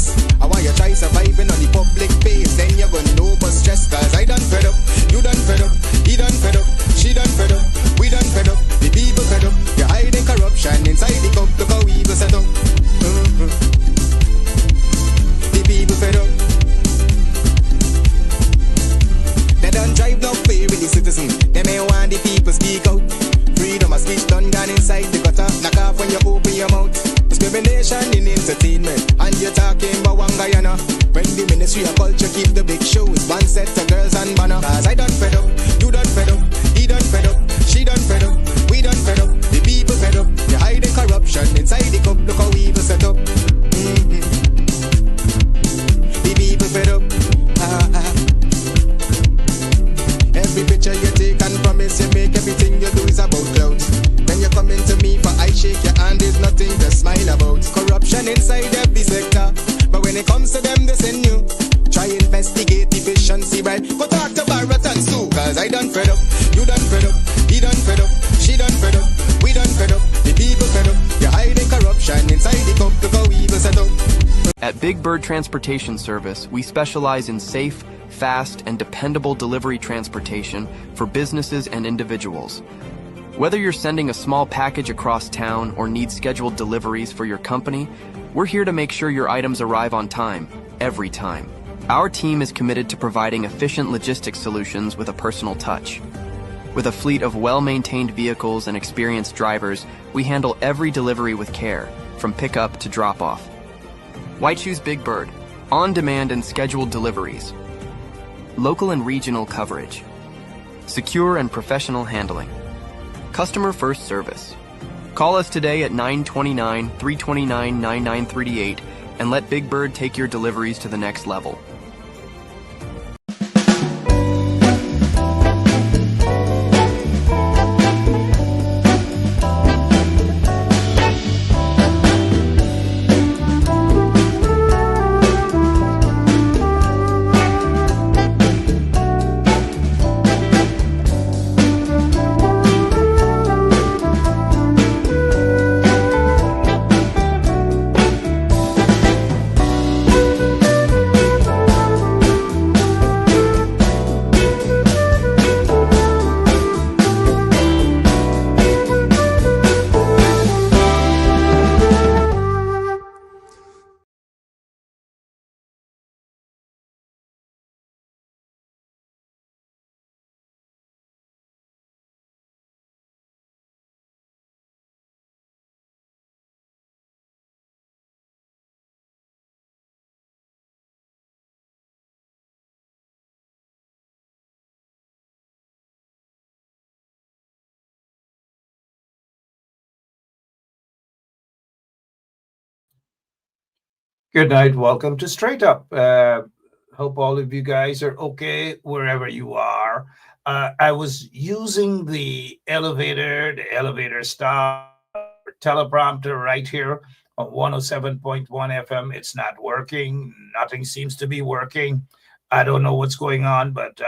stress. I want you try surviving on the public face, then you're gonna know but stress. Cause I done fed up, you done fed up, he done fed up, she done fed up, we done fed up, the people fed up. You're hiding corruption inside the cup, look how evil set up. The people fed up. They don't drive no fair with the citizen. They may want the people speak out. Freedom of speech done gone inside the gutter. Knock off when you open your mouth. Discrimination in entertainment, and you're talking about one Guyana. When the Ministry of Culture keep the big shows, one set of girls and banner. Cause I done fed up, you done fed up, he done fed up, she done fed up, we done fed up, the people fed up. You're hiding corruption inside the cup, look how evil set up. The people fed up. Every picture you take and promise you make, everything you do is about clout. When you come into me for I shake your hand, there's nothing to smile about. Corruption inside every sector, but when it comes to them, they send you. Try investigate efficiency, right? Go talk to Barrett and Sue. Cause I done fed up, you done fed up, he done fed up, she done fed up, we done fed up, the people fed up. You're hiding corruption inside the cup, look how evil set up. At Big Bird Transportation Service, we specialize in safe, fast, and dependable delivery transportation for businesses and individuals. Whether you're sending a small package across town or need scheduled deliveries for your company, we're here to make sure your items arrive on time, every time. Our team is committed to providing efficient logistics solutions with a personal touch. With a fleet of well-maintained vehicles and experienced drivers, we handle every delivery with care, from pickup to drop-off. Why choose Big Bird? On-demand and scheduled deliveries. Local and regional coverage. Secure and professional handling. Customer first service. Call us today at 929-329-9938 and let Big Bird take your deliveries to the next level. Good night. Welcome to Straight Up. Hope all of you guys are okay wherever you are. I was using the elevator stop teleprompter right here on 107.1 FM. It's not working. Nothing seems to be working. I don't know what's going on, but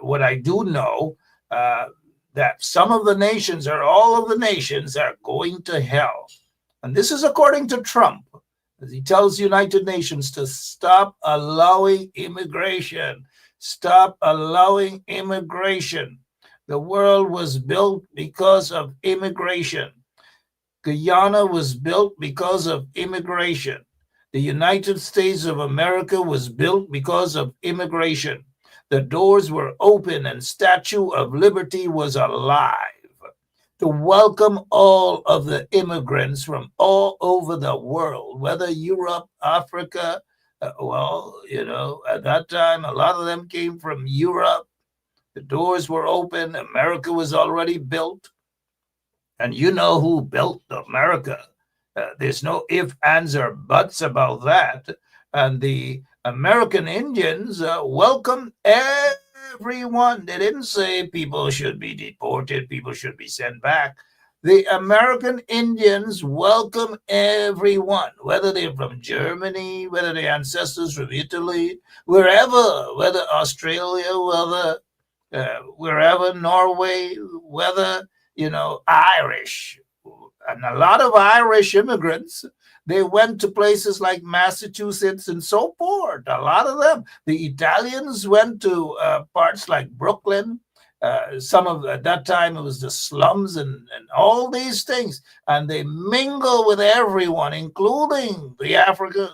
what I do know that some of the nations or all of the nations are going to hell. And this is according to Trump. He tells United Nations to stop allowing immigration. Stop allowing immigration. The world was built because of immigration. Guyana was built because of immigration. The United States of America was built because of immigration. The doors were open and Statue of Liberty was alive to welcome all of the immigrants from all over the world, whether Europe, Africa. At that time, a lot of them came from Europe. The doors were open. America was already built. And you know who built America. There's no ifs, ands, or buts about that. And the American Indians welcomed everyone. They didn't say people should be deported, people should be sent back. The American Indians welcome everyone, whether they're from Germany, whether they're ancestors from Italy, wherever, whether Australia, wherever, Norway, whether, Irish. And a lot of Irish immigrants They went to places like Massachusetts and so forth. A lot of them. The Italians went to parts like Brooklyn. Some of at that time it was the slums and all these things, and they mingle with everyone, including the Africans.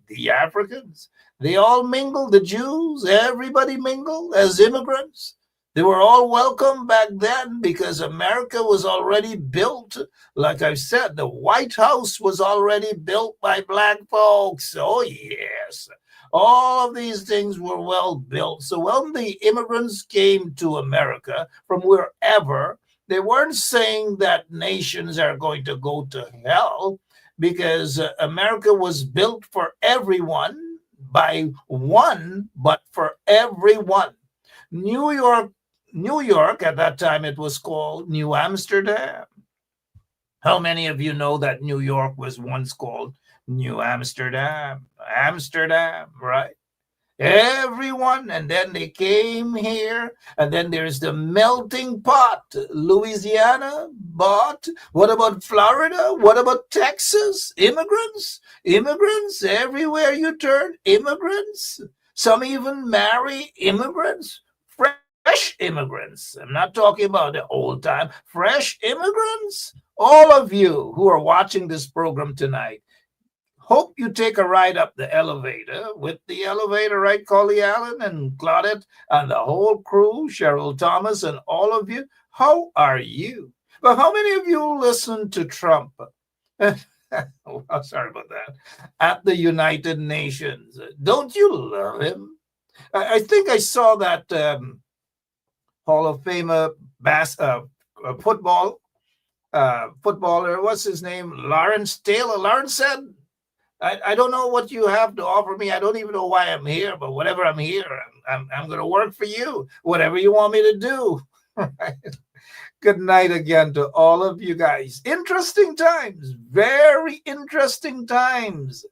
The Africans, they all mingled. The Jews, everybody mingled as immigrants. They were all welcome back then because America was already built. Like I said, the White House was already built by black folks. Oh, yes. All of these things were well built. So when the immigrants came to America from wherever, they weren't saying that nations are going to go to hell because America was built for everyone by one, but for everyone. New York New York, at that time, it was called New Amsterdam. How many of you know that New York was once called New Amsterdam? Amsterdam, right? Everyone, and then they came here, and then there's the melting pot. Louisiana bought. What about Florida? What about Texas? Immigrants everywhere you turn. Immigrants. Some even marry immigrants. Fresh immigrants. I'm not talking about the old time. Fresh immigrants. All of you who are watching this program tonight, hope you take a ride up the elevator with the elevator, right, Coley Allen and Claudette and the whole crew, Cheryl Thomas and all of you. How are you? But how many of you listen to Trump? Oh, sorry about that. At the United Nations. Don't you love him? I think I saw that Hall of Famer footballer, what's his name? Lawrence Taylor. Lawrence said, I don't know what you have to offer me. I don't even know why I'm here, but whatever I'm here, I'm going to work for you, whatever you want me to do. Right? Good night again to all of you guys. Interesting times, very interesting times,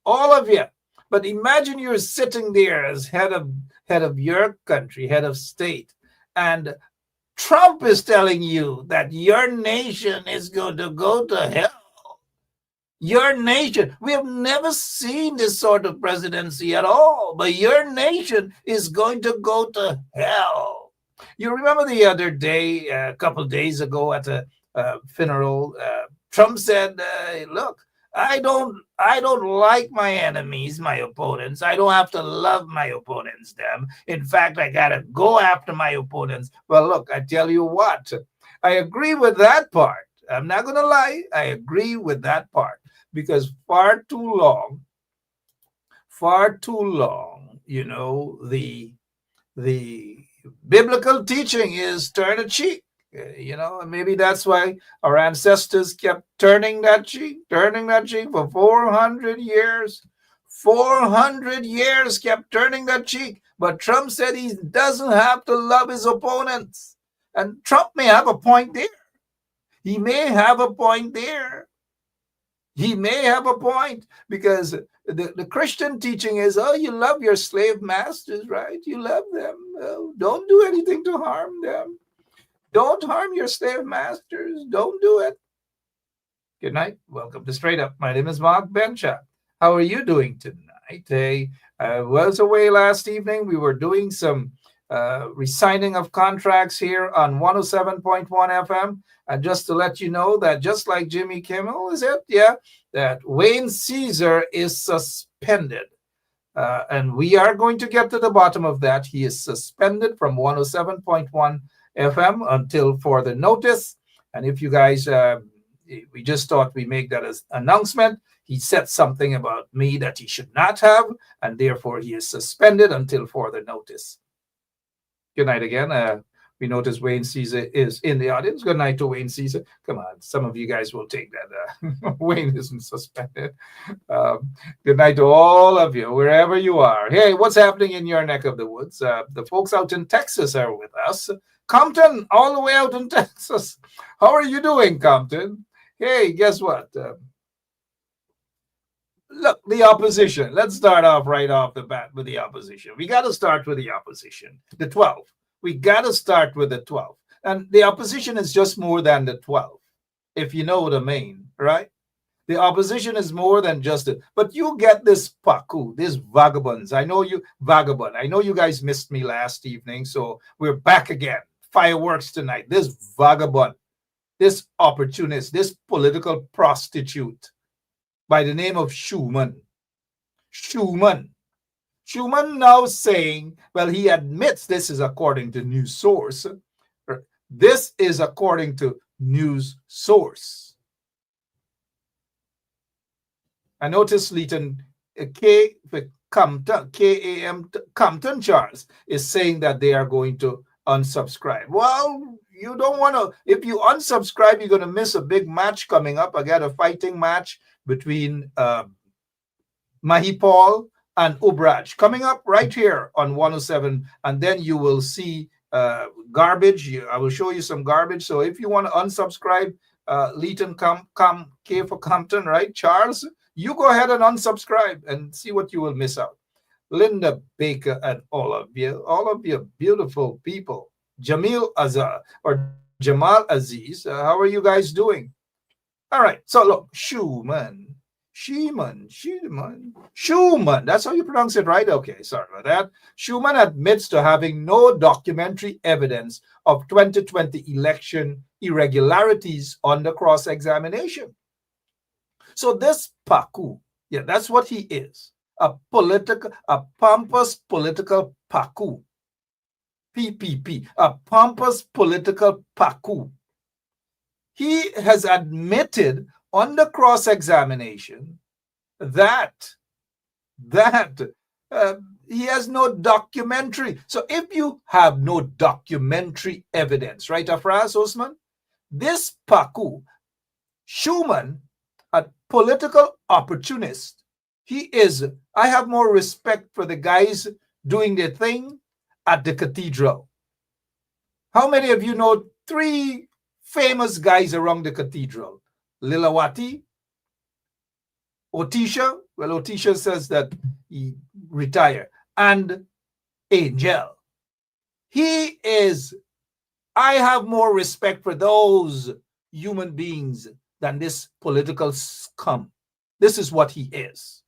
all of you. But imagine you're sitting there as head of your country, head of state, and Trump is telling you that your nation is going to go to hell. Your nation. We have never seen this sort of presidency at all, but your nation is going to go to hell. You remember the other day, a couple of days ago at a funeral, Trump said, look, I don't like my enemies, my opponents. I don't have to love my opponents, them. In fact, I got to go after my opponents. Well, look, I tell you what, I agree with that part. I'm not going to lie. I agree with that part because far too long, you know, the biblical teaching is turn a cheek. You know, and maybe that's why our ancestors kept turning that cheek for 400 years. 400 years kept turning that cheek. But Trump said he doesn't have to love his opponents. And Trump may have a point there. He may have a point there. He may have a point because the Christian teaching is, oh, you love your slave masters, right? You love them. Oh, don't do anything to harm them. Don't harm your slave masters. Don't do it. Good night. Welcome to Straight Up. My name is Mark Bencha. How are you doing tonight? Hey, I was away last evening. We were doing some re-signing of contracts here on 107.1 FM. And just to let you know that just like Jimmy Kimmel, is it? Yeah, that Wayne Caesar is suspended. And we are going to get to the bottom of that. He is suspended from 107.1 FM until further notice. And if you guys, we just thought we make that as announcement. He said something about me that he should not have, and therefore he is suspended until further notice. Good night again. We notice Wayne Caesar is in the audience. Good night to Wayne Caesar. Come on, some of you guys will take that. Wayne isn't suspended. Good night to all of you, wherever you are. Hey, what's happening in your neck of the woods? The folks out in Texas are with us. Compton, all the way out in Texas. How are you doing, Compton? Hey, guess what? Look, the opposition. Let's start off right off the bat with the opposition. We got to start with the opposition, the 12. We got to start with the 12. And the opposition is just more than the 12, if you know what I mean, right? The opposition is more than just it. But you get this paku, these vagabonds. I know you, vagabond. I know you guys missed me last evening, so we're back again. Fireworks tonight. This vagabond, this opportunist, this political prostitute by the name of Schumann. Schumann. Schumann now saying, well, he admits this is according to news source. This is according to news source. I noticed Leighton Compton, KAM Compton Charles is saying that they are going to unsubscribe. Well, you don't want to, if you unsubscribe, you're going to miss a big match coming up. I got a fighting match between Mahipal and Ubraj coming up right here on 107, and then you will see garbage. I will show you some garbage. So if you want to unsubscribe, Leighton K for Compton, right, Charles, you go ahead and unsubscribe and see what you will miss out. Linda Baker and all of you beautiful people. Jamil Azar or Jamal Aziz, how are you guys doing? All right, so look, Schumann. That's how you pronounce it, right? Okay, sorry about that. Schumann admits to having no documentary evidence of 2020 election irregularities under cross-examination. So this Paku, yeah, that's what he is. A pompous political Paku. PPP, a pompous political Paku. He has admitted under cross-examination that he has no documentary. So if you have no documentary evidence, right, Afraz Osman, this Paku, Schumann, a political opportunist, he is, I have more respect for the guys doing their thing at the cathedral. How many of you know 3 famous guys around the cathedral? Lilawati, Otisha, well, Otisha says that he retired, and Angel. He is, I have more respect for those human beings than this political scum. This is what he is.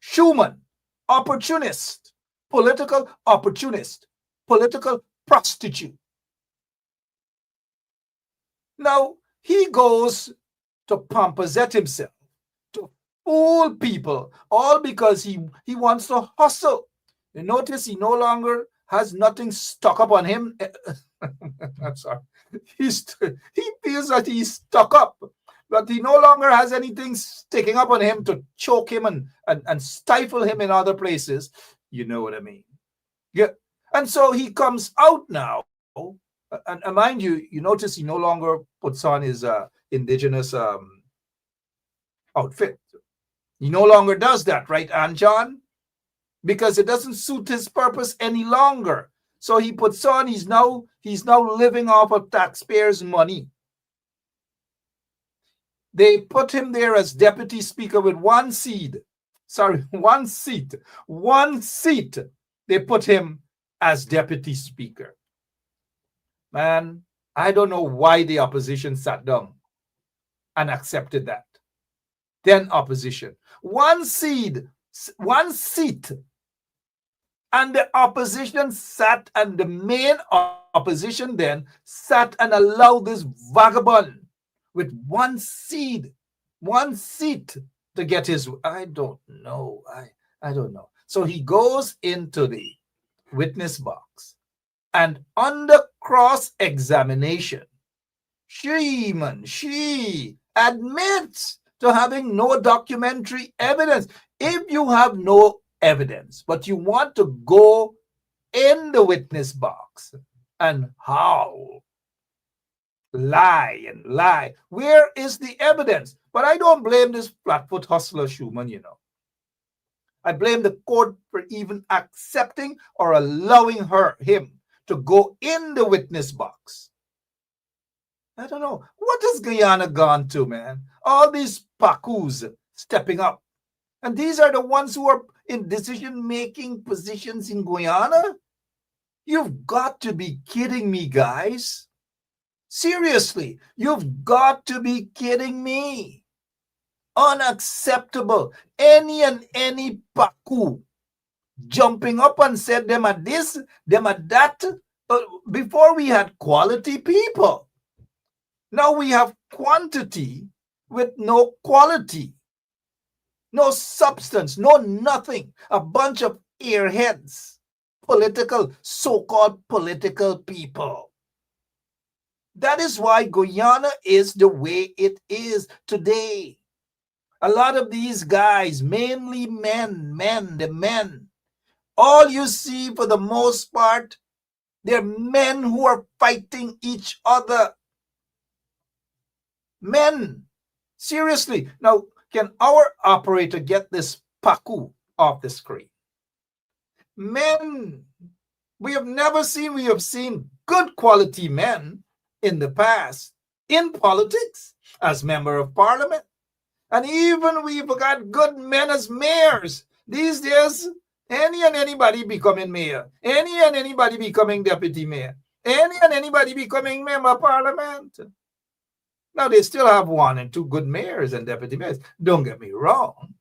Schumann, opportunist, political opportunist, political prostitute. Now, he goes to pompozet himself, to fool people, all because he wants to hustle. You notice he no longer has nothing stuck up on him. I'm sorry. He feels that he's stuck up, but he no longer has anything sticking up on him to choke him and stifle him in other places. You know what I mean? Yeah. And so he comes out now, and mind you, you notice he no longer puts on his indigenous outfit. He no longer does that, right, Anjan? Because it doesn't suit his purpose any longer. So he puts on, he's now living off of taxpayers' money. They put him there as deputy speaker with one seat. They put him as deputy speaker. Man, I don't know why the opposition sat down and accepted that. Then opposition. One seat. And the opposition sat, and the main opposition then sat and allowed this vagabond with one seat to get his, I don't know. I don't know. So he goes into the witness box, and under cross-examination, she admits to having no documentary evidence. If you have no evidence, but you want to go in the witness box and howl, lie, where is the evidence? But I don't blame this flatfoot hustler Schumann, you know. I blame the court for even accepting or allowing him to go in the witness box. I don't know. What has Guyana gone to, man? All these Pakus stepping up. And these are the ones who are in decision-making positions in Guyana? You've got to be kidding me, guys. Seriously, you've got to be kidding me. Unacceptable. Any and any paku jumping up and said them at this, them at that. Before we had quality people. Now we have quantity with no quality, no substance, no nothing. A bunch of airheads, political, so-called political people. That is why Guyana is the way it is today. A lot of these guys, mainly the men, all you see for the most part, they're men who are fighting each other. Men. Seriously. Now, can our operator get this paku off the screen? Men. We have seen good quality men in the past in politics as member of parliament. And even we've got good men as mayors. These days, any and anybody becoming mayor, any and anybody becoming deputy mayor, any and anybody becoming member of parliament. Now, they still have 1 and 2 good mayors and deputy mayors. Don't get me wrong.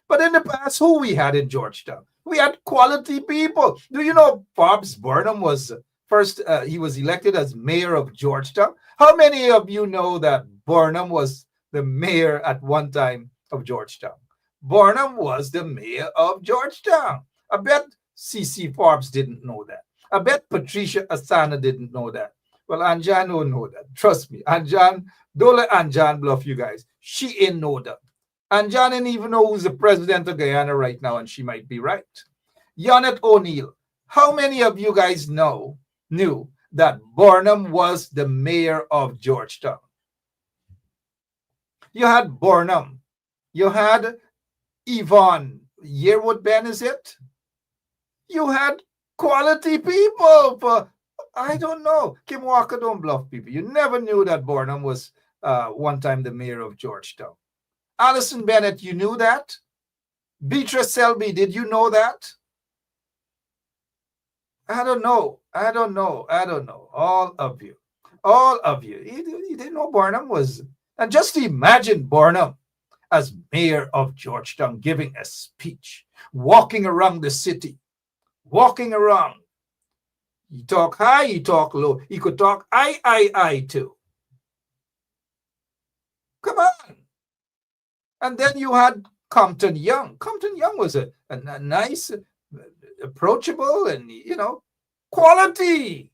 But in the past, who we had in Georgetown? We had quality people. Do you know Forbes Burnham was first, he was elected as mayor of Georgetown? How many of you know that Burnham was the mayor at one time of Georgetown? Burnham was the mayor of Georgetown. I bet C.C. Forbes didn't know that. I bet Patricia Asana didn't know that. Well, Anjan don't know that. Trust me. Anjan, don't let Anjan bluff you guys. She ain't know that. Anjan didn't even know who's the president of Guyana right now, and she might be right. Yonette O'Neill. How many of you guys knew that Burnham was the mayor of Georgetown? You had Burnham. You had Yvonne Yearwood Ben, is it? You had quality people for, I don't know. Kim Walker don't bluff people. You never knew that Burnham was one time the mayor of Georgetown. Alison Bennett, you knew that? Beatrice Selby, did you know that? I don't know. All of you. You didn't know Burnham was. And just imagine Burnham as mayor of Georgetown giving a speech, walking around the city, walking around. He talk high, he talk low. He could talk I too. Come on. And then you had Compton Young. Compton Young was a nice, approachable, and, quality.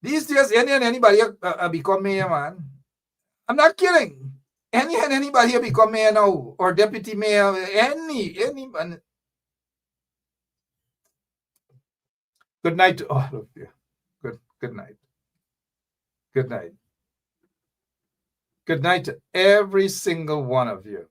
These days, any and anybody become mayor, man. I'm not kidding. Any and anybody become mayor now, or deputy mayor, any. Good night to all of you. Good night. Good night. Good night to every single one of you.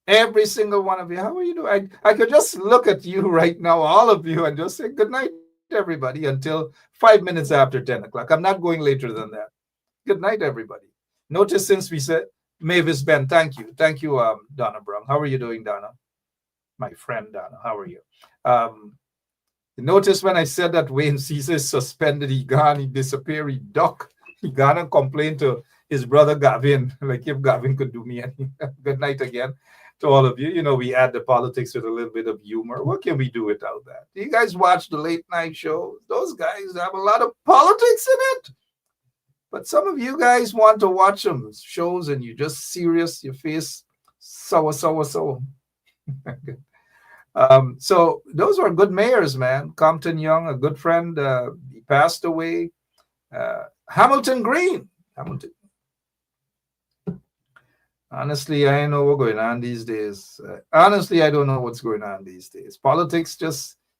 Every single one of you. How are you doing? I could just look at you right now, all of you, and just say good night, everybody, until 5 minutes after 10 o'clock. I'm not going later than that. Good night, everybody. Notice since we said Mavis Ben, thank you. Thank you, Donna Brown. How are you doing, Donna? My friend Donna, how are you? Notice when I said that Wayne Caesar is suspended, he gone, he disappeared, he duck. He gone and complained to his brother Gavin, like if Gavin could do me any. Good night again to all of you. You know, we add the politics with a little bit of humor. What can we do without that? Do you guys watch the late night shows? Those guys have a lot of politics in it. But some of you guys want to watch them shows and you're just serious, your face sour. So those were good mayors, man. Compton Young, a good friend, he passed away. Hamilton Green. Honestly, I don't know what's going on these days. Honestly, I don't know what's going on these days. Politics,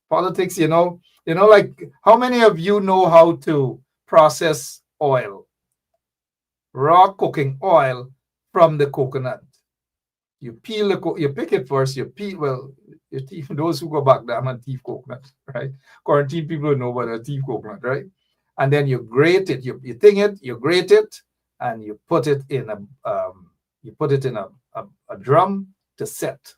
like how many of you know how to process oil? Raw cooking oil from the coconut. You peel you pick it first, you peel, your teeth, those who go back there, I'm a teeth coconut, right? Quarantine people know about a teeth coconut, right? And then you grate it, you grate it, and you put it in a drum to set.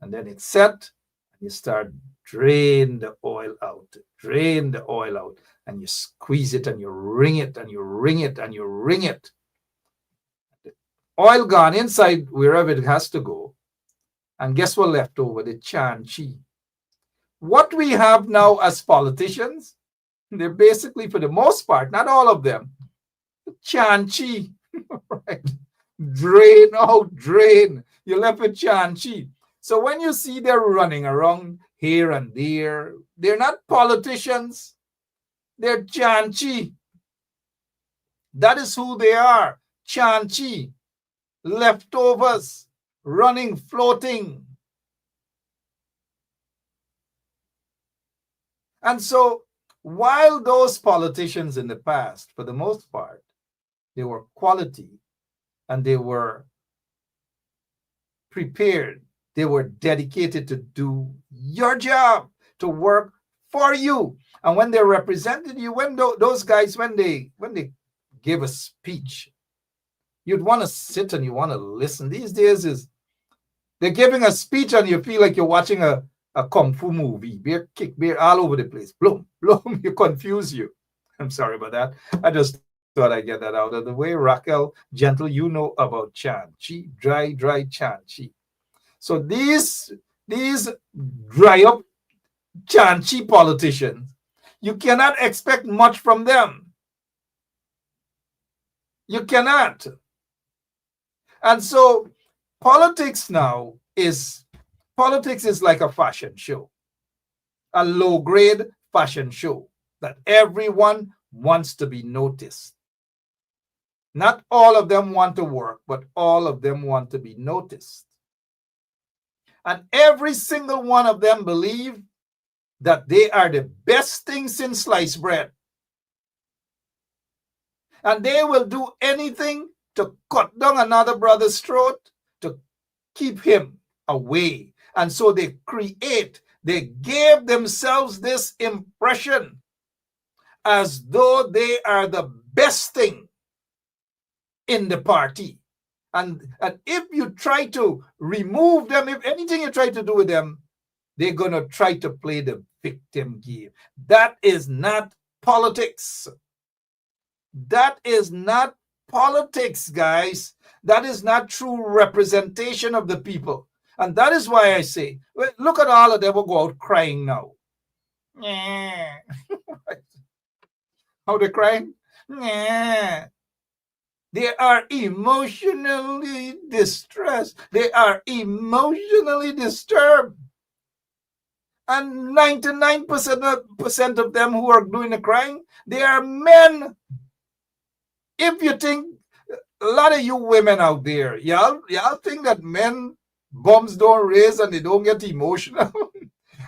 And then it's set, and you start drain the oil out. and you squeeze it and you wring it and you wring it and you wring it. Oil gone inside wherever it has to go. And guess what left over? The chan chi. What we have now as politicians, they're basically, for the most part, not all of them, chan chi, right? Drain out, drain. You're left with chan chi. So when you see they're running around here and there, they're not politicians. They're chan chi. That is who they are. Chan chi. Leftovers. Running, floating. And so, while those politicians in the past, for the most part, they were quality and they were prepared, they were dedicated to do your job, to work for you. And when they represented you, when those guys, when they give a speech, you'd want to sit and you want to listen. These days they're giving a speech and you feel like you're watching a kung fu movie. Bear kick, bear all over the place. Bloom, bloom, you confuse you. I'm sorry about that. I just thought I'd get that out of the way. Raquel, gentle, you know about Chan Chi, dry Chan Chi. So these dry up Chan Chi politicians, you cannot expect much from them. You cannot. And so politics is like a fashion show, a low-grade fashion show that everyone wants to be noticed. Not all of them want to work, but all of them want to be noticed. And every single one of them believe that they are the best thing since sliced bread. And they will do anything to cut down another brother's throat to keep him away. And so they gave themselves this impression as though they are the best thing in the party. And if you try to remove them, if anything you try to do with them, they're going to try to play the victim game. That is not politics. That is not politics, guys. That is not true representation of the people. And that is why I say, look at all of them who go out crying now. How they're crying? They are emotionally distressed. They are emotionally disturbed. And 99% of them who are doing the crying, they are men. If you think, a lot of you women out there, y'all think that men bums don't raise and they don't get emotional.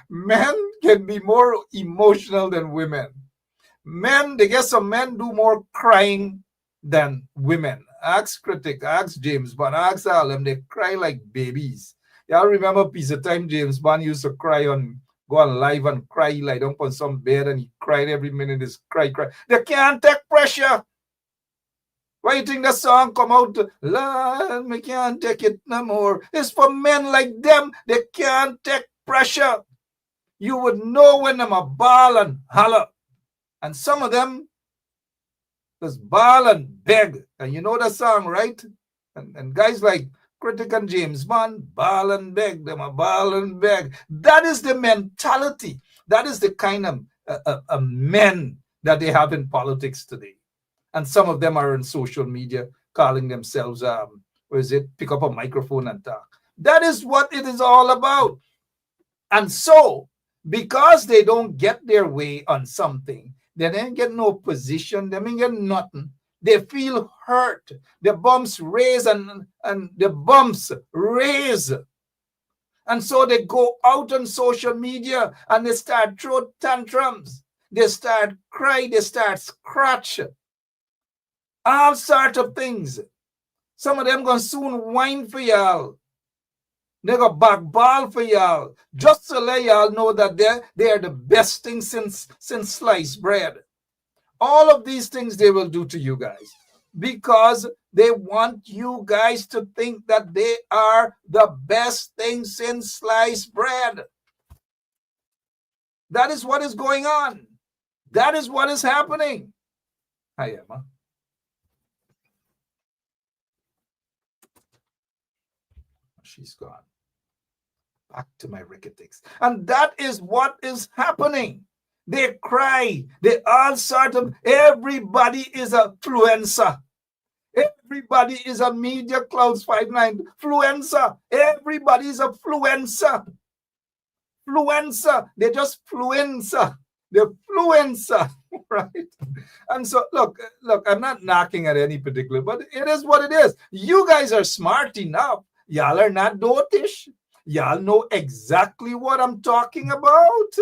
Men can be more emotional than women. They get some men do more crying than women. Ask Critic, ask James Bond, ask all them, they cry like babies. Y'all remember piece of time James Bond used to go on live and cry, lie down on some bed and he cried every minute, is cry. They can't take pressure. Why you think the song come out? Lord, me can't take it no more. It's for men like them. They can't take pressure. You would know when them a bawl and holler. And some of them just bawl and beg. And you know the song, right? And guys like Critic and James Bond, bawl and beg. Them a bawl and beg. That is the mentality. That is the kind of men that they have in politics today. And some of them are on social media calling themselves, pick up a microphone and talk. That is what it is all about. And so, because they don't get their way on something, they don't get no position, they don't get nothing. They feel hurt. The bumps raise and the bumps raise. And so they go out on social media and they start throw tantrums. They start cry, they start scratch. All sorts of things. Some of them gonna soon whine for y'all. They gonna backball for y'all. Just to let y'all know that they are the best thing since sliced bread. All of these things they will do to you guys because they want you guys to think that they are the best thing since sliced bread. That is what is going on. That is what is happening. Hi, Emma. She's gone. Back to my ricketics. And that is what is happening. They cry. They all sort of, everybody is a influencer. Everybody is a Media Clouds 59 influencer. Everybody is a influencer. Influencer. They just influencer. They're influencer, right? And so, look, I'm not knocking at any particular, but it is what it is. You guys are smart enough. Y'all are not dotish. Y'all know exactly what I'm talking about.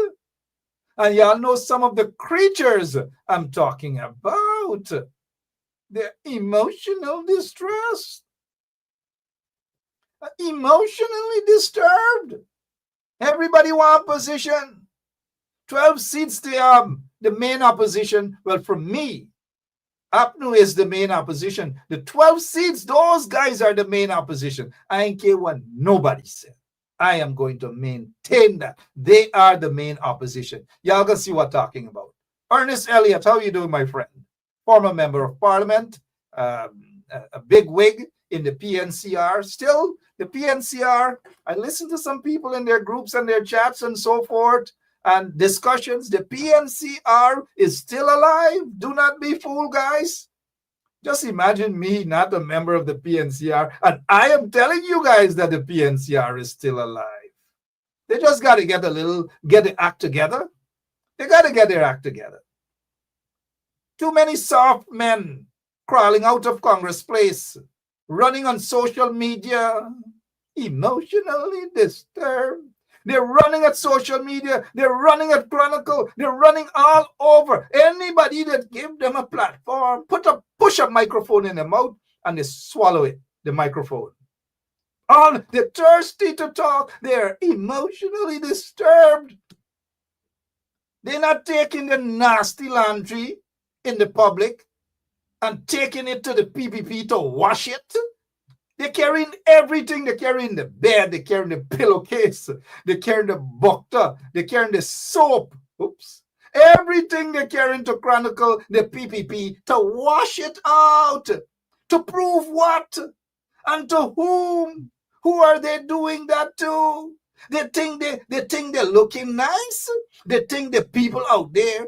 And y'all know some of the creatures I'm talking about. They're emotional distress. Emotionally disturbed. Everybody want position. 12 seats the main opposition. Well, for me, APNU is the main opposition. The 12 seats, those guys are the main opposition. I ain't care what nobody said. I am going to maintain that. They are the main opposition. Y'all gonna see what I'm talking about. Ernest Elliott, how are you doing, my friend? Former member of parliament, a big wig in the PNCR. Still, the PNCR, I listen to some people in their groups and their chats and so forth and discussions. The PNCR is still alive. Do not be fooled, guys. Just imagine me not a member of the PNCR, and I am telling you guys that the PNCR is still alive. They just got to get the act together. They got to get their act together. Too many soft men crawling out of Congress Place, running on social media, emotionally disturbed. They're running at social media. They're running at Chronicle. They're running all over. Anybody that give them a platform, push a microphone in their mouth, and they swallow it, the microphone. They're thirsty to talk. They're emotionally disturbed. They're not taking the nasty laundry in the public and taking it to the PPP to wash it. They're carrying everything. They're carrying the bed. They're carrying the pillowcase. They're carrying the butter. They're carrying the soap. Oops. Everything they're carrying to Chronicle the PPP to wash it out. To prove what? And to whom? Who are they doing that to? They think they're looking nice. They think the people out there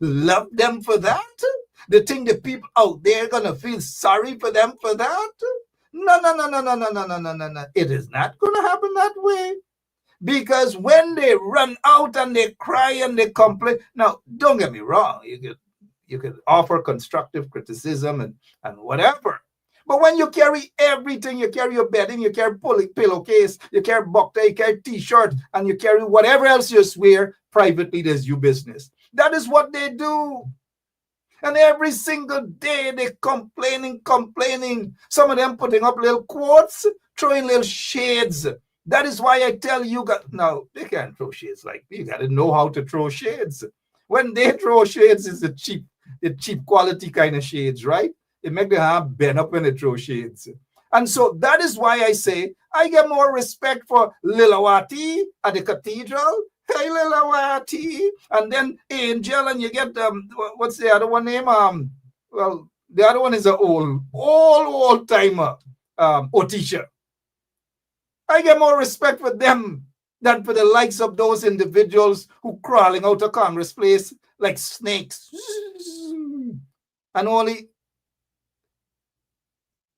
love them for that. They think the people out there are gonna feel sorry for them for that. No. It is not gonna happen that way. Because when they run out and they cry and they complain, now don't get me wrong, you could offer constructive criticism and whatever. But when you carry everything, you carry your bedding, you carry pillowcase, you carry buckler, you carry t-shirt, and you carry whatever else you swear, privately there's your business. That is what they do. And every single day they're complaining. Some of them putting up little quotes, throwing little shades. That is why I tell you, now they can't throw shades like me. You got to know how to throw shades. When they throw shades, it's the cheap quality kind of shades, right? It make the hand bend up when they throw shades. And so that is why I say I get more respect for Lilawati at the cathedral. Hey, Lilawati. And then Angel, and you get what's the other one name? Well, the other one is an old timer, Otisha. I get more respect for them than for the likes of those individuals who crawling out of Congress Place like snakes. And only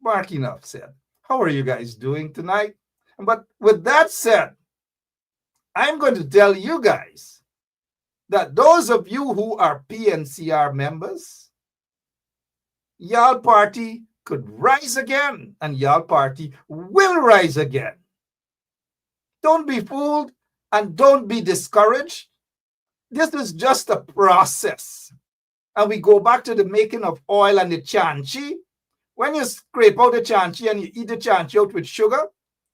Mark enough said, how are you guys doing tonight? But with that said, I'm going to tell you guys that those of you who are PNCR members, y'all party could rise again, and y'all party will rise again. Don't be fooled and don't be discouraged. This is just a process. And we go back to the making of oil and the chanchi. When you scrape out the chanchi and you eat the chanchi out with sugar,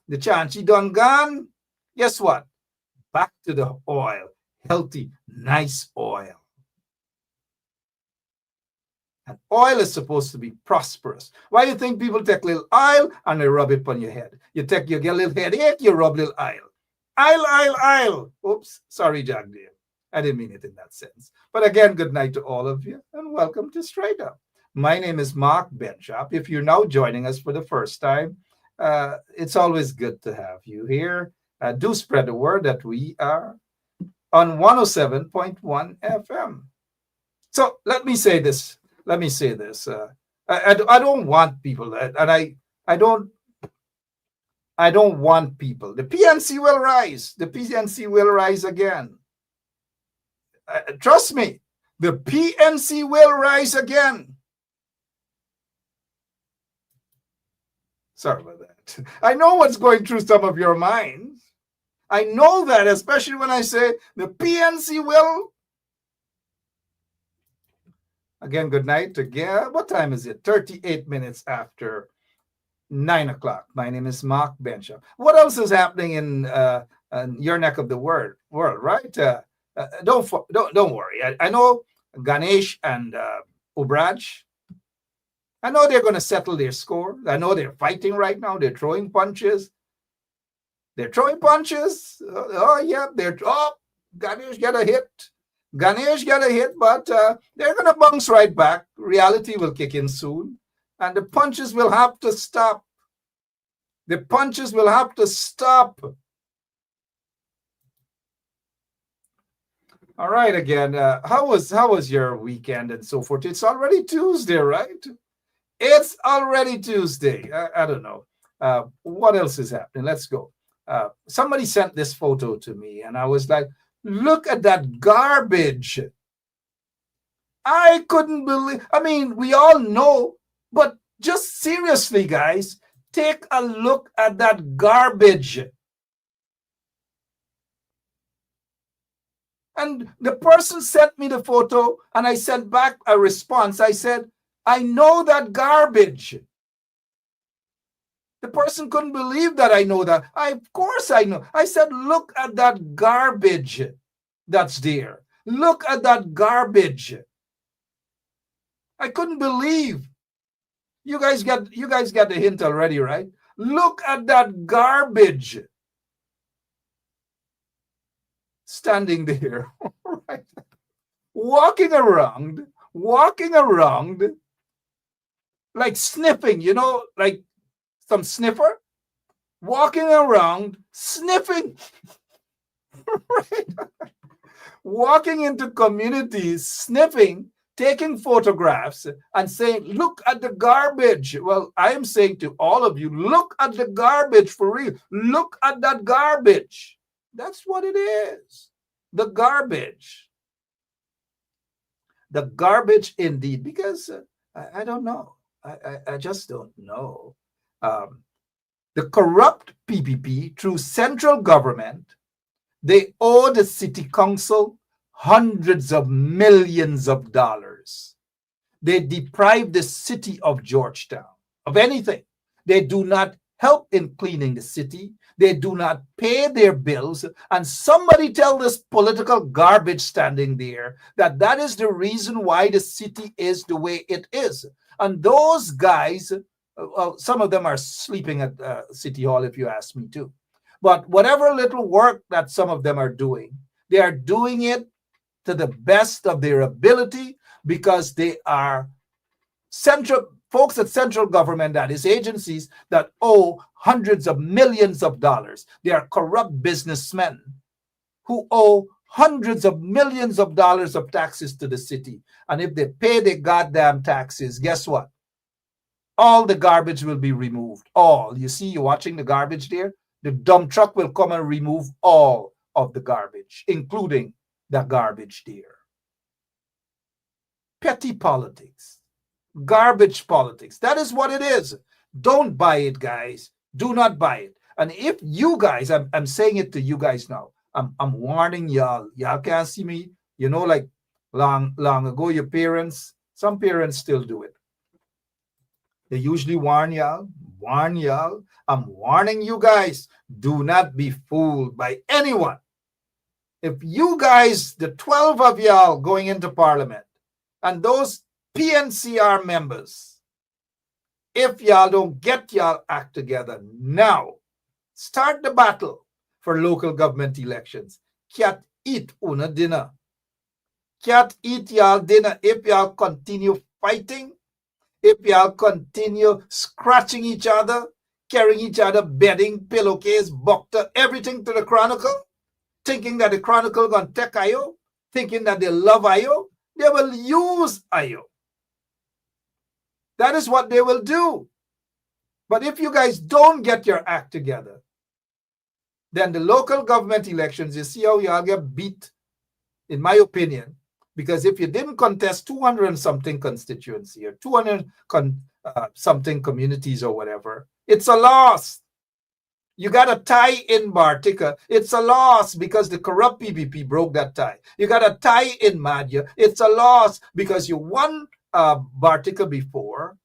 the chanchi done gone. Guess what? Back to the oil. Healthy, nice oil. And oil is supposed to be prosperous. Why do you think people take a little oil and they rub it on your head? You get a little headache, you rub a little oil. Oil. Oops, sorry, Jack dear. I didn't mean it in that sense. But again, good night to all of you and welcome to Straight Up. My name is Mark Benchop. If you're now joining us for the first time, it's always good to have you here. Do spread the word that we are on 107.1 FM. So let me say this. Let me say this. I don't want people, and I don't want people. The PNC will rise. The PNC will rise again. Trust me, the PNC will rise again. Sorry about that. I know what's going through some of your minds. I know that, especially when I say the PNC will. Again, good night. Again, what time is it? 38 minutes after 9 o'clock. My name is Mark Benchop. What else is happening in your neck of the world, right? Don't worry. I know Ganesh and Ubraj. I know they're going to settle their score. I know they're fighting right now. They're throwing punches. Ganesh got a hit. But they're going to bounce right back. Reality will kick in soon. And the punches will have to stop. The punches will have to stop. All right, again, how was your weekend and so forth? It's already Tuesday, right? It's already Tuesday. I don't know. What else is happening? Let's go. Somebody sent this photo to me, and I was like, look at that garbage. I couldn't believe. I mean, we all know, but just seriously, guys, take a look at that garbage. And the person sent me the photo, and I sent back a response. I said, I know that garbage. The person couldn't believe that I know that. Of course I know. I said, look at that garbage that's there. Look at that garbage. I couldn't believe. You guys got the hint already, right? Look at that garbage. Standing there, right? Walking around like sniffing, like some sniffer, walking around sniffing, right? Walking into communities, sniffing, taking photographs and saying, look at the garbage. Well, I am saying to all of you, look at the garbage for real. Look at that garbage. That's what it is. The garbage. The garbage indeed, because I don't know. I just don't know. The corrupt PPP through central government, they owe the city council hundreds of millions of dollars. They deprive the city of Georgetown of anything. They do not help in cleaning the city. They do not pay their bills. And somebody tell this political garbage standing there that is the reason why the city is the way it is. And those guys, well, some of them are sleeping at City Hall, if you ask me too. But whatever little work that some of them are doing, they are doing it to the best of their ability because they are folks at central government, that is agencies that owe hundreds of millions of dollars. They are corrupt businessmen who owe hundreds of millions of dollars of taxes to the city. And if they pay their goddamn taxes, guess what? All the garbage will be removed. All. You see, you're watching the garbage there? The dump truck will come and remove all of the garbage, including the garbage there. Petty politics. Garbage politics. That is what it is. Don't buy it, guys. Do not buy it. And if you guys, I'm saying it to you guys now, I'm warning y'all. Y'all can't see me. Like long ago, your parents, some parents still do it. They usually warn y'all. I'm warning you guys. Do not be fooled by anyone. If you guys, the 12 of y'all going into parliament, and those PNCR members, if y'all don't get y'all act together now, start the battle for local government elections. Cat eat una dinner. Can't eat y'all dinner if y'all continue fighting, if y'all continue scratching each other, carrying each other, bedding, pillowcase, buckler, everything to the Chronicle, thinking that the Chronicle gonna take Ayo, thinking that they love Ayo. They will use Ayo. That is what they will do. But if you guys don't get your act together, then the local government elections, you see how y'all get beat, in my opinion, because if you didn't contest 200 and something constituency or 200 something communities or whatever, it's a loss. You got a tie in Bartica, it's a loss because the corrupt PPP broke that tie. You got a tie in Madhya, it's a loss because you won Bartica before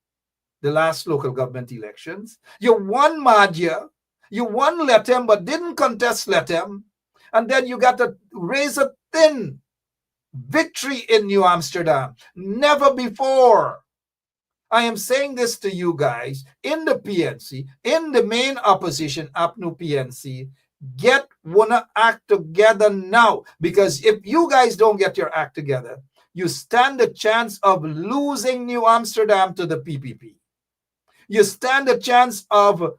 the last local government elections. You won Madhya, you won Letem but didn't contest Letem, and then you got a razor thin victory in New Amsterdam. Never before. I am saying this to you guys in the PNC, in the main opposition, APNU PNC. Get one act together now, because if you guys don't get your act together, you stand a chance of losing New Amsterdam to the PPP. You stand a chance of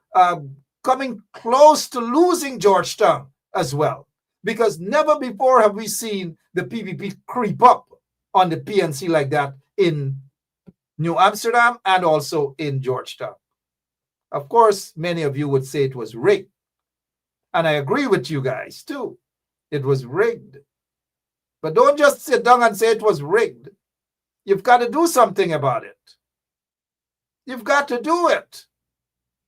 coming close to losing Georgetown as well, because never before have we seen the PPP creep up on the PNC like that in New Amsterdam and also in Georgetown. Of course, many of you would say it was rigged. And I agree with you guys too. It was rigged. But don't just sit down and say it was rigged. You've got to do something about it. You've got to do it.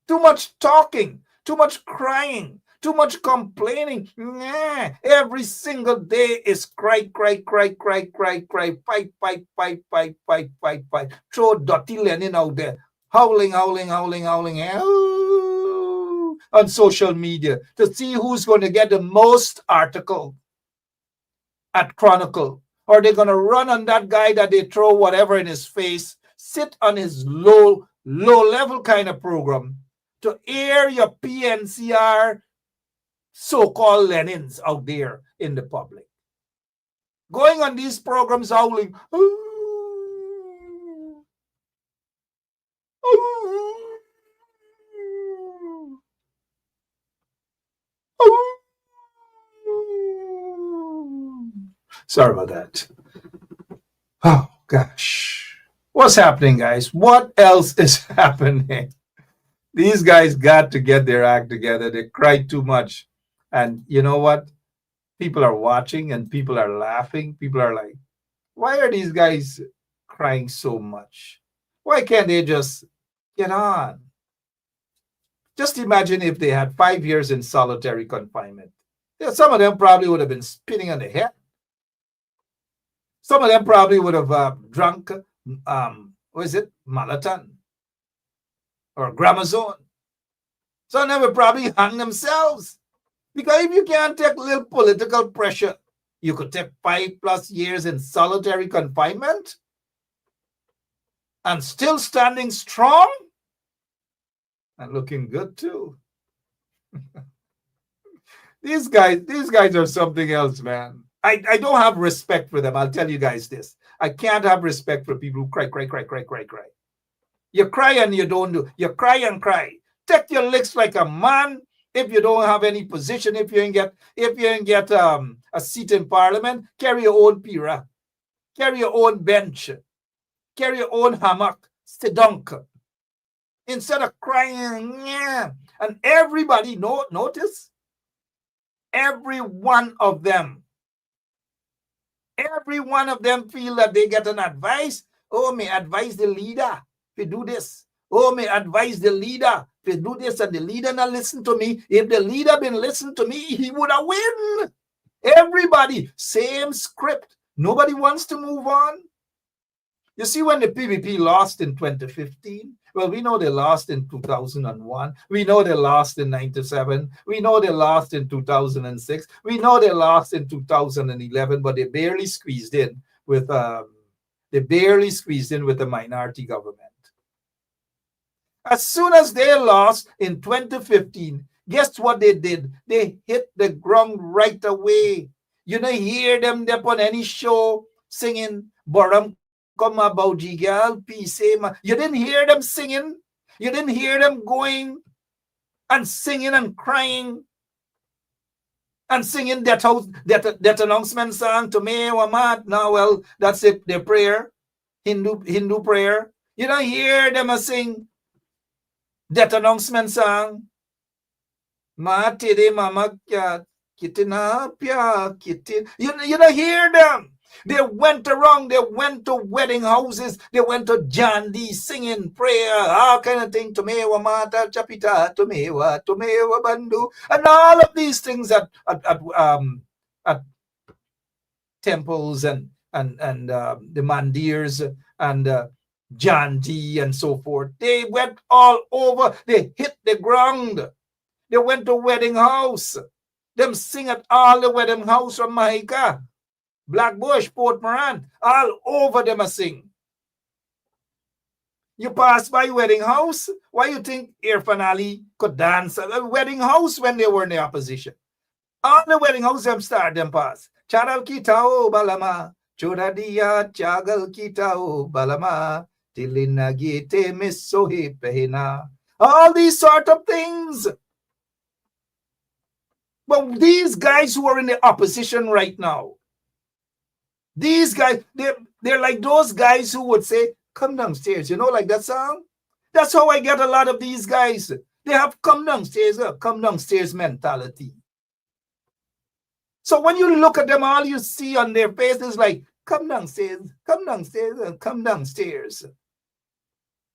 Too much talking, too much crying, too much complaining. Nah, every single day is cry, cry, cry, cry, cry, cry, fight, fight, fight, fight, fight, fight, fight. Throw Dottie Lenin out there, howling, howling, howling, howling, on social media to see who's going to get the most article at Chronicle. Or they're going to run on that guy that they throw whatever in his face, sit on his low level kind of program to air your PNCR so-called Lenins out there in the public. Going on these programs howling, sorry about that. Oh, gosh. What's happening, guys? What else is happening? These guys got to get their act together. They cried too much. And you know what? People are watching and people are laughing. People are like, why are these guys crying so much? Why can't they just get on? Just imagine if they had 5 years in solitary confinement. Yeah, some of them probably would have been spitting on the head. Some of them probably would have drunk, what is it, Malaton or Gramazone. Some of them would probably hang themselves. Because if you can't take little political pressure, you could take 5+ years in solitary confinement and still standing strong and looking good too. These guys are something else, man. I don't have respect for them. I'll tell you guys this. I can't have respect for people who cry, cry, cry, cry, cry, cry. You cry and you don't do. You cry and cry. Take your licks like a man. If you don't have any position, if you ain't get a seat in parliament, carry your own pira, carry your own bench, carry your own hammock, sit down. Instead of crying, yeah. And everybody notice, every one of them feel that they get an advice. Oh, may advise the leader to do this. Oh, may advise the leader to do this, and the leader not listen to me. If the leader been listening to me, he would have win. Everybody, same script. Nobody wants to move on. You see, when the PPP lost in 2015, well, we know they lost in 2001. We know they lost in 97. We know they lost in 2006. We know they lost in 2011, but they barely squeezed in with a minority government. As soon as they lost in 2015, guess what they did? They hit the ground right away. You don't hear them there on any show singing Boram come about Jigal, peace. You didn't hear them singing. You didn't hear them going and singing and crying and singing that announcement song to me Wamat. Now, well, that's it, their prayer, Hindu prayer. You don't hear them sing that announcement song. Matide mama kitina pia kitin. You don't hear them. They went around, they went to wedding houses, they went to Jandi singing prayer, all kind of thing, Tumewa Mata, Chapita, Tumewa Bandu, and all of these things at temples and the mandirs and Jandi and so forth. They went all over, they hit the ground. They went to wedding house. Them sing at all the wedding house from Mahika, Blackbush, Port Moran, all over them a sing. You pass by wedding house, why you think Irfan Ali could dance at a wedding house when they were in the opposition? All the wedding house them start them pass. Charal kitao balama, chodadia chagal kitao balama, tilinagite misohi pehina. All these sort of things. But these guys who are in the opposition right now, these guys, they're like those guys who would say, come downstairs. You know, like that song? That's how I get a lot of these guys. They have come downstairs mentality. So when you look at them, all you see on their faces like, come downstairs, and come downstairs.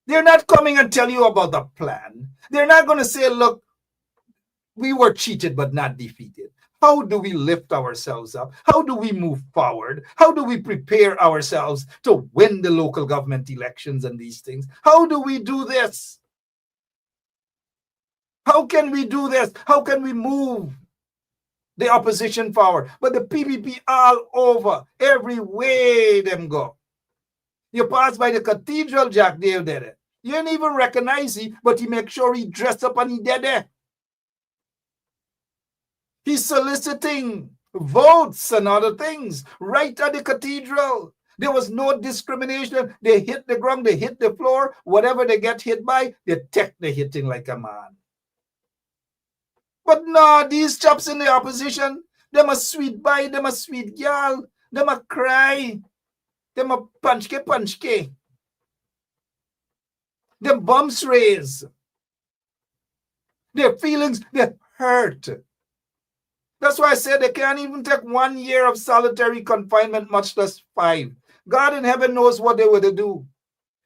They're not coming and tell you about the plan. They're not going to say, look, we were cheated but not defeated. How do we lift ourselves up? How do we move forward? How do we prepare ourselves to win the local government elections and these things? How do we do this? How can we do this? How can we move the opposition forward? But the PPP all over, every way them go. You pass by the cathedral, Jack Dale did it. You didn't even recognize him, but he make sure he dressed up and he did it. He's soliciting votes and other things right at the cathedral. There was no discrimination. They hit the ground, they hit the floor. Whatever they get hit by, they take the hitting like a man. But no, these chaps in the opposition, them a sweet boy, them a sweet girl, them a cry, them a punchke. Them bumps raise. Their feelings, they're hurt. That's why I said they can't even take 1 year of solitary confinement, much less 5. God in heaven knows what they would do.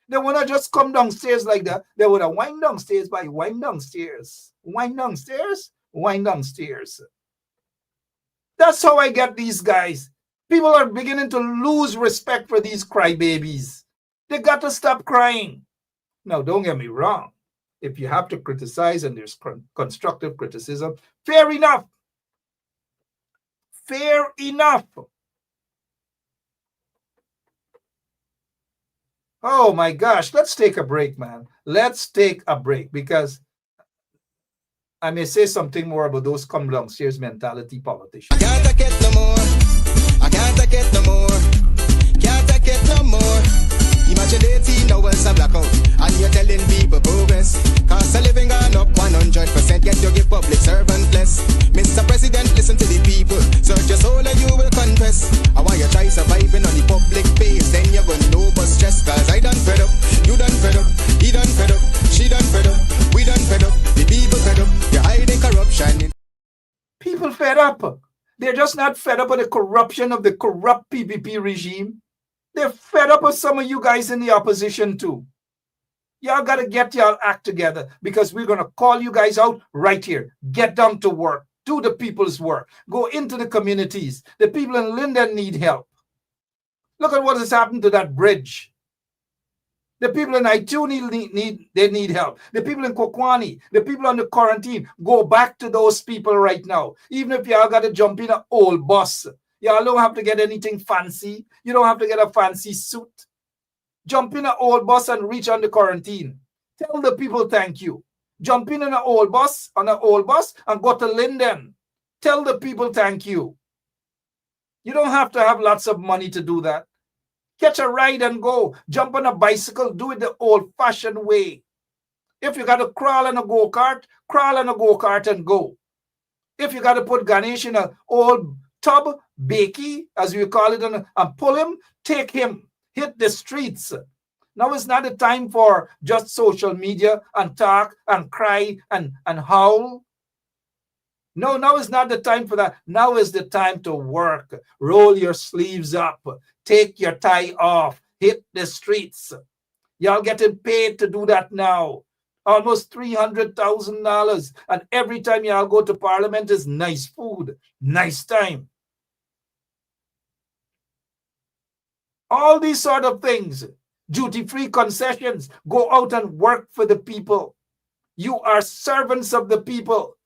They would not just come downstairs like that. They would have wind downstairs by wind downstairs. Wind downstairs, wind downstairs. That's how I get these guys. People are beginning to lose respect for these crybabies. They got to stop crying. Now, don't get me wrong. If you have to criticize and there's constructive criticism, fair enough. Fair enough. Oh my gosh, let's take a break, man. Let's take a break because I may say something more about those come downstairs mentality politicians. I can't take it no more. I can't take it no more. Can't take it no more. Imagine 18 hours of blackout and you're telling people progress. Cost of living gone up 100%, yet you give public servant less. Mr. President, listen to the people. Search your soul and you will confess. I want you try surviving on the public face. Then you're gonna know but stress. Cause I done fed up, you done fed up, he done fed up, she done fed up, we done fed up, the people fed up. You're hiding corruption. People fed up. They're just not fed up with the corruption of the corrupt PPP regime. They're fed up with some of you guys in the opposition too. Y'all got to get y'all act together because we're going to call you guys out right here. Get down to work. Do the people's work. Go into the communities. The people in Linden need help. Look at what has happened to that bridge. The people in Ituni need help. The people in Kokwani, the people on the quarantine, go back to those people right now. Even if y'all got to jump in an old bus. Y'all don't have to get anything fancy. You don't have to get a fancy suit. Jump in an old bus and reach on the quarantine. Tell the people thank you. Jump in an old bus, and go to Linden. Tell the people thank you. You don't have to have lots of money to do that. Catch a ride and go. Jump on a bicycle. Do it the old-fashioned way. If you got to crawl on a go-kart and go. If you got to put Ganesh in an old tub, bakey, as we call it, and pull him, take him. Hit the streets. Now is not the time for just social media and talk and cry and howl. No, now is not the time for that. Now is the time to work. Roll your sleeves up. Take your tie off. Hit the streets. Y'all getting paid to do that now. Almost $300,000. And every time y'all go to Parliament is nice food. Nice time. All these sort of things. Duty-free concessions. Go out and work for the people. You are servants of the people.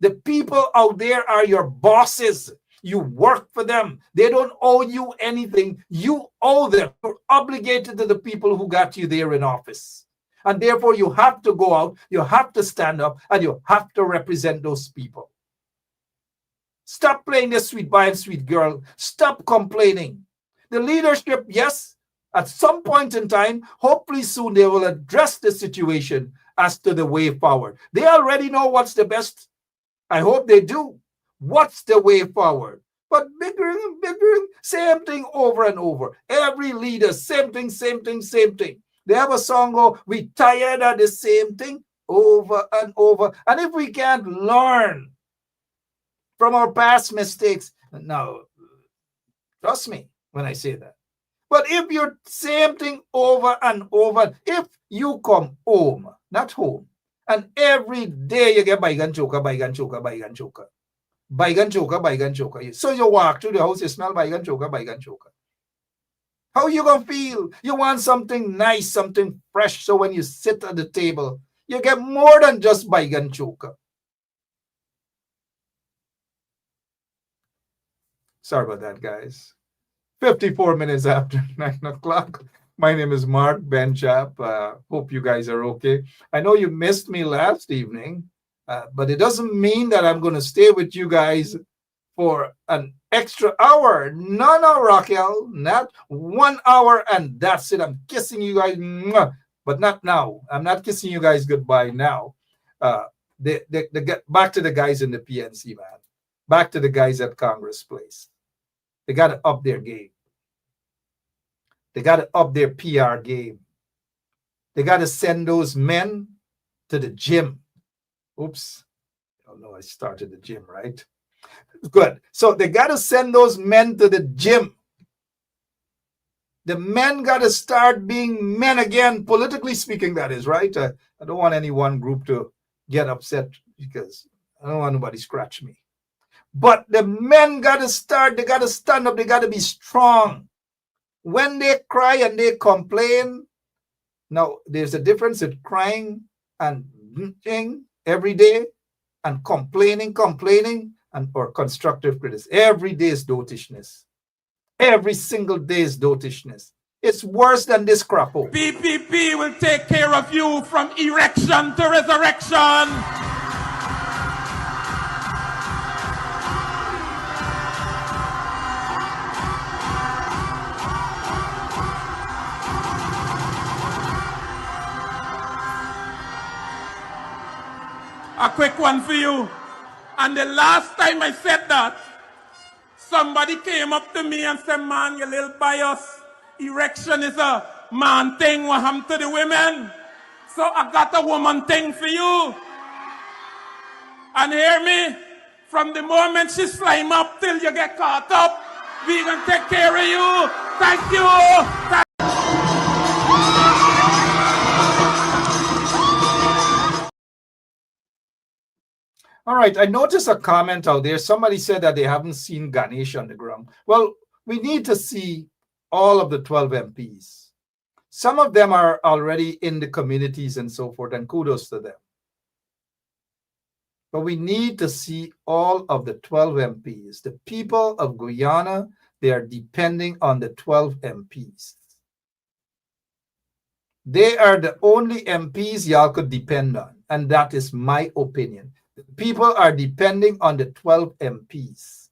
The people out there are your bosses. You work for them. They don't owe you anything. You owe them. You're obligated to the people who got you there in office. And therefore, you have to go out, you have to stand up, and you have to represent those people. Stop playing the sweet boy and sweet girl. Stop complaining. The leadership, yes, at some point in time, hopefully soon they will address the situation as to the way forward. They already know what's the best. I hope they do. What's the way forward? But bickering and bickering, same thing over and over. Every leader, same thing, same thing, same thing. They have a song, we tired of the same thing over and over. And if we can't learn from our past mistakes, now, trust me when I say that. But if you're same thing over and over, if you come home, not home, and every day you get baigan choka, baigan choka, baigan choka, baigan choka, baigan choka. So you walk through the house, you smell baigan choka, baigan choka. How you gonna feel? You want something nice, something fresh, so when you sit at the table, you get more than just baigan choka. Sorry about that, guys. 54 minutes after 9 o'clock. My name is Mark Benchap. Hope you guys are okay. I know you missed me last evening, but it doesn't mean that I'm going to stay with you guys for an extra hour. No, Raquel, not 1 hour and that's it. I'm kissing you guys, but not now. I'm not kissing you guys goodbye now. Back to the guys in the PNC, man. Back to the guys at Congress Place. They got to up their game. They got to up their PR game. They got to send those men to the gym. Oops. Oh, no, I started the gym, right? Good. So they got to send those men to the gym. The men got to start being men again, politically speaking, that is, right? I don't want any one group to get upset because I don't want nobody scratch me. But the men got to start, they got to stand up, they got to be strong. When they cry and they complain, now there's a difference in crying and every day and complaining, and or constructive criticism. Every day is dotishness. Every single day is dotishness. It's worse than this crapo. PPP will take care of you from erection to resurrection. A quick one for you. And the last time I said that, somebody came up to me and said, man, you little bias. Erection is a man thing. What happened to the women? So I got a woman thing for you. And hear me, from the moment she slime up till you get caught up, we gonna take care of you. Thank you. All right, I noticed a comment out there. Somebody said that they haven't seen Ganesh on the ground. Well, we need to see all of the 12 MPs. Some of them are already in the communities and so forth, and kudos to them. But we need to see all of the 12 MPs. The people of Guyana, they are depending on the 12 MPs. They are the only MPs y'all could depend on, and that is my opinion. People are depending on the 12 MPs.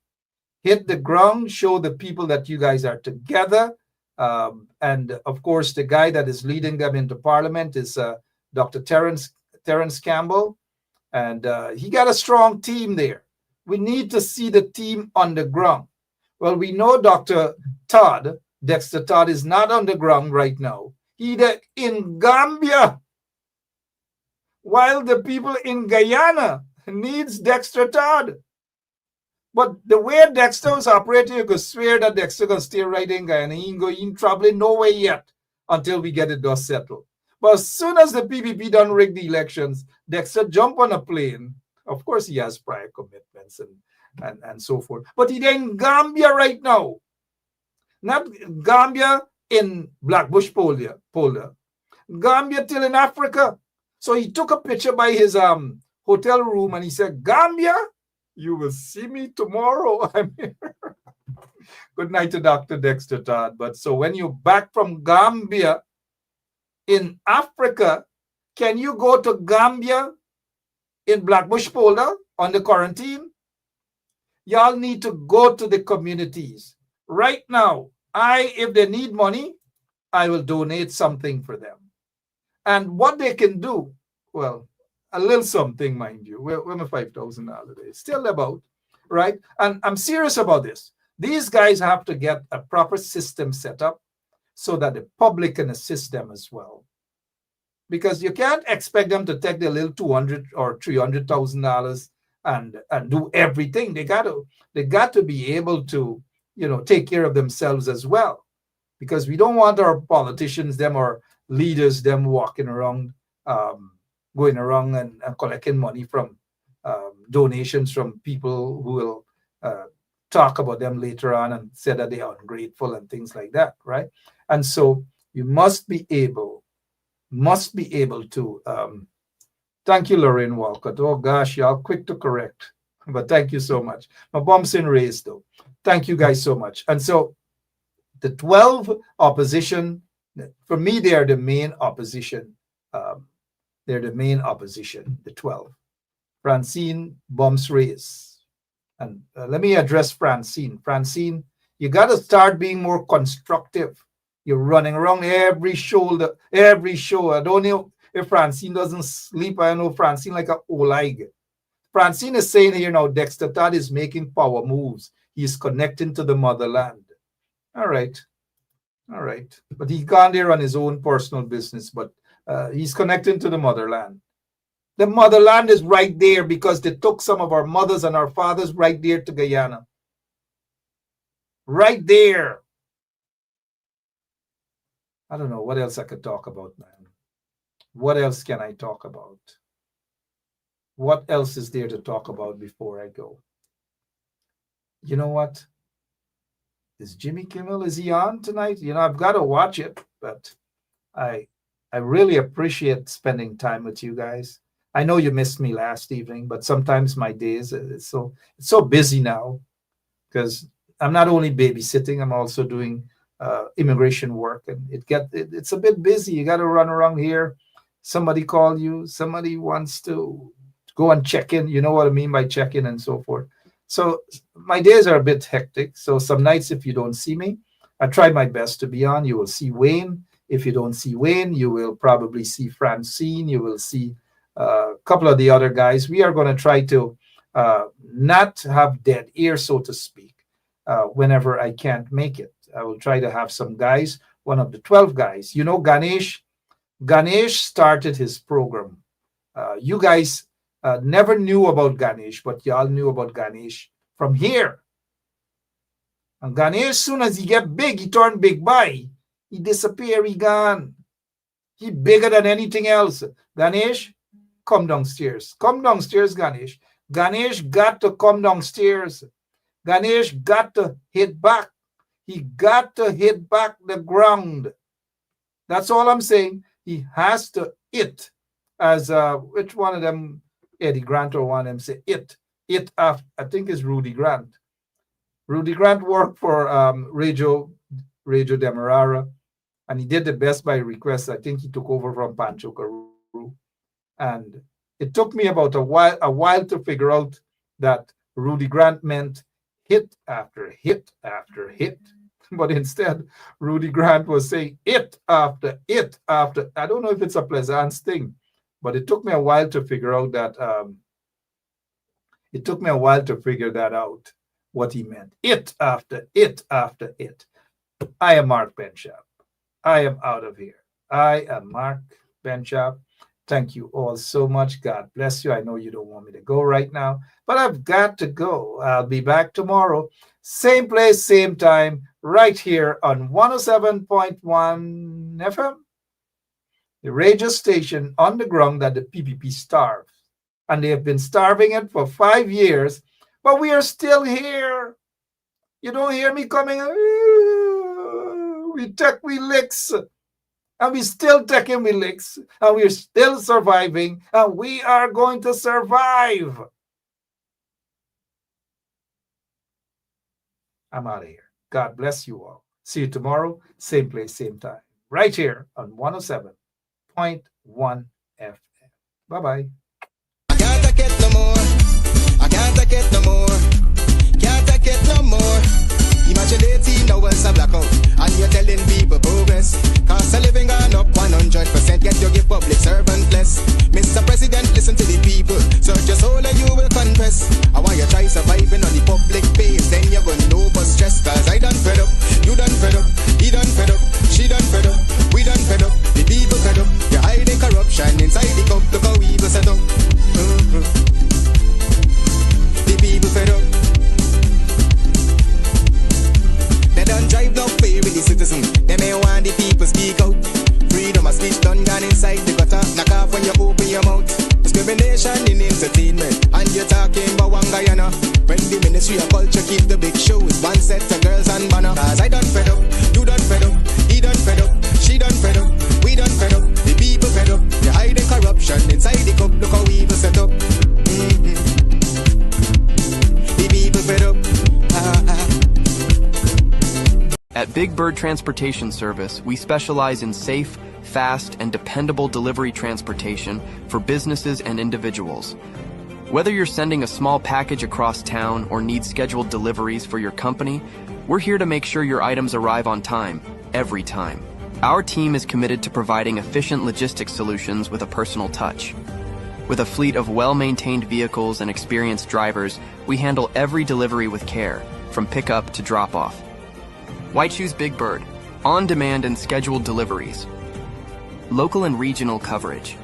hit the ground, show the people that you guys are together. And of course, the guy that is leading them into Parliament is Dr. Terence Campbell. And he got a strong team there. We need to see the team on the ground. Well, we know Dr. Dexter Todd, is not on the ground right now. He's in Gambia, while the people in Guyana needs Dexter Todd. But the way Dexter is operating, you could swear that Dexter can stay right in Guyana. He ain't going traveling nowhere yet until we get it dust settled. But as soon as the PPP done rig the elections, Dexter jump on a plane. Of course, he has prior commitments and so forth. But he's in Gambia right now. Not Gambia in Blackbush polder. Gambia till in Africa. So he took a picture by his hotel room and he said, Gambia, you will see me tomorrow. I'm here. Good night to Dr. Dexter Todd. But so when you're back from Gambia in Africa, can you go to Gambia in Blackbush polder on the quarantine? Y'all need to go to the communities. Right now, if they need money, I will donate something for them. And what they can do, well, a little something, mind you. We're a $5,000 still about, right? And I'm serious about this. These guys have to get a proper system set up so that the public can assist them as well. Because you can't expect them to take their little $200,000 or $300,000 and do everything. They got to be able to, take care of themselves as well. Because we don't want our politicians, them or leaders, them walking around, going around and collecting money from donations from people who will talk about them later on and say that they are ungrateful and things like that, right? And so you must be able to thank you, Lorraine Walcott. Oh gosh, y'all quick to correct, but thank you so much. My bomb's in raised though. Thank you guys so much. And so the 12 opposition, for me, they are the main opposition. They're the main opposition, the 12. Francine, bombs raised. And let me address Francine. Francine, you got to start being more constructive. You're running around every show. I don't know if Francine doesn't sleep. I know Francine like a olig. Francine is saying here now, Dexter Todd is making power moves. He's connecting to the motherland. All right. But he gone there on his own personal business, but he's connecting to the motherland. The motherland is right there because they took some of our mothers and our fathers right there to Guyana. Right there. I don't know what else I could talk about, man. What else can I talk about? What else is there to talk about before I go? You know what? Is Jimmy Kimmel, is he on tonight? I've got to watch it, but I really appreciate spending time with you guys. I know you missed me last evening, but sometimes my days, it's so busy now because I'm not only babysitting, I'm also doing immigration work, and it's a bit busy. You got to run around here. Somebody call you, somebody wants to go and check in. You know what I mean by check in and so forth. So my days are a bit hectic. So some nights, if you don't see me, I try my best to be on. You will see Wayne. If you don't see Wayne, you will probably see Francine. You will see a couple of the other guys. We are going to try to not have dead ear, so to speak, whenever I can't make it. I will try to have some guys, one of the 12 guys. Ganesh started his program. You guys never knew about Ganesh, but y'all knew about Ganesh from here. And Ganesh, as soon as he get big, he turn big by. He disappear, he gone. He bigger than anything else. Ganesh, come downstairs. Come downstairs, Ganesh. Ganesh got to come downstairs. Ganesh got to hit back. He got to hit back the ground. That's all I'm saying. He has to hit. As which one of them, Eddie Grant or one of them say it. I think is Rudy Grant. Rudy Grant worked for Radio Demerara, and he did the Best by request. I think he took over from Pancho Carew. And it took me about a while to figure out that Rudy Grant meant hit after hit after hit. But instead, Rudy Grant was saying it after it after. I don't know if it's a Pleasance thing, but it took me a while to figure out that. It took me a while to figure that out, what he meant. It after it after it. I am Mark Benchap. I am out of here. I am Mark Benchap. Thank you all so much. God bless you. I know you don't want me to go right now, but I've got to go. I'll be back tomorrow. Same place, same time, right here on 107.1 FM, the radio station on the ground that the PPP starved. And they have been starving it for 5 years, but we are still here. You don't hear me coming, we take we licks, and we still taking we licks, and we're still surviving, and we are going to survive. I'm out of here. God bless you all. See you tomorrow, same place, same time, right here on 107.1 FM. Bye-bye. I can't take it no more. I can't take it no more. Can't take it no more. Imagine 18 hours a blackout, and you're telling people progress. Cost of living gone up 100%, yet you give public servant less. Mr. President, listen to the people. Search your soul and you will confess. I want you try surviving on the public base, then you're gonna know but stress. Cause I done fed up, you done fed up, he done fed up, she done fed up, we done fed up, the people fed up. You're hiding corruption inside the cup, look how evil set up. The people fed up. They done drive no fair with the citizen. They may want the people speak out. Freedom of speech done gone inside the gutter. Knock off when you open your mouth. Discrimination in entertainment, and you're talking about one Guyana. When the Ministry of Culture keep the big shows, one set of girls and banner. Cause I done fed up, you done fed up, he done fed up, she done fed up, we done fed up, the people fed up. You're hiding corruption inside the cup, look how evil set up. The people fed up. At Big Bird Transportation Service, we specialize in safe, fast, and dependable delivery transportation for businesses and individuals. Whether you're sending a small package across town or need scheduled deliveries for your company, we're here to make sure your items arrive on time, every time. Our team is committed to providing efficient logistics solutions with a personal touch. With a fleet of well-maintained vehicles and experienced drivers, we handle every delivery with care, from pickup to drop-off. Why choose Big Bird? On-demand and scheduled deliveries. Local and regional coverage.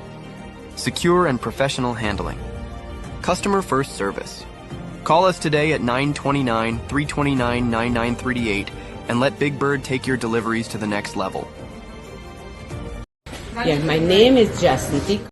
Secure and professional handling. Customer-first service. Call us today at 929-329-9938 and let Big Bird take your deliveries to the next level. Yeah, my name is Jacinti